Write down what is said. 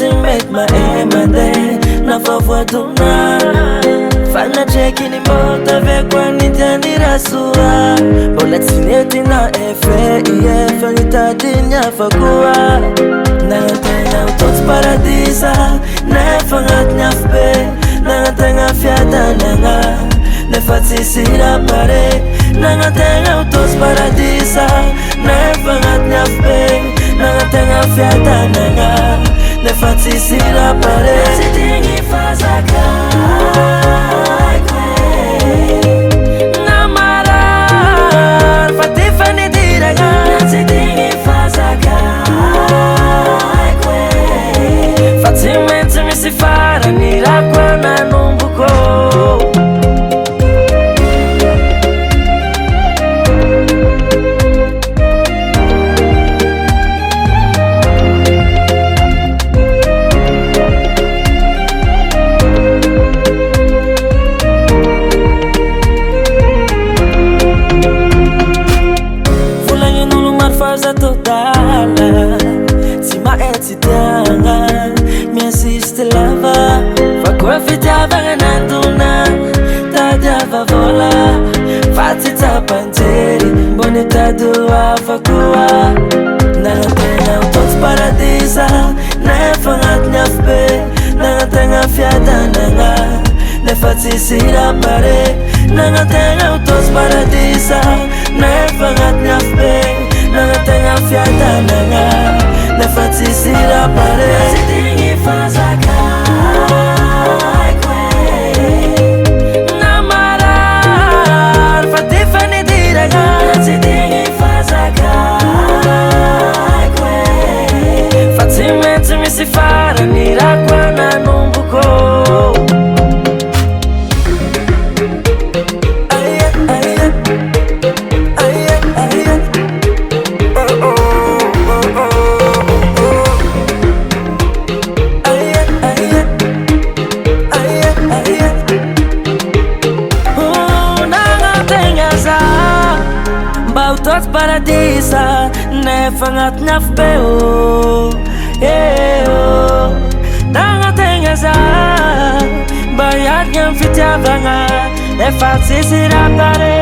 tsy mety mahay nafa voadona fanatreky ny mota aveko anitiany rasoa mbola tsy nentina efa nitadiny hafa koa nagnategna mitotsy paradisa nefa agnatiny afo be nagnategna fiadanagna nefa tsisy raha pare nagnategna mitotsy paradisa nefa agnatiny afo be nagnategna fiadanagna nefa tsisy raha pare tsy digny fazakaiko namarar fa ty fanidiragna tsy digny fazakaiko fa tsy maintsy misy farany raha koa nanomboko tsy maetsy tiagna miansisty lava fa koa fitiavagna nandona tadiava vola fa tsy tsapanjery mbo nitady hafa koa nagnategna mitotsy paradisa nefa agnatiny afo be nagnategna fiadanagna nefa tsisy raha pare nagnategna mitotsy paradisa nefa agnatiny afo be nagnategna fiadanagna nefa tsisy raha pare tsy digny fazakaiko namarar fa ty fanidiragna tsy digny fazakaiko fa tsy maintsy misy farany raha koa nanomboko mitotsy paradisa nefa agnatiny afo be nagnategna za mba hiarigny amy fitiavagna nefa tsisy raha pare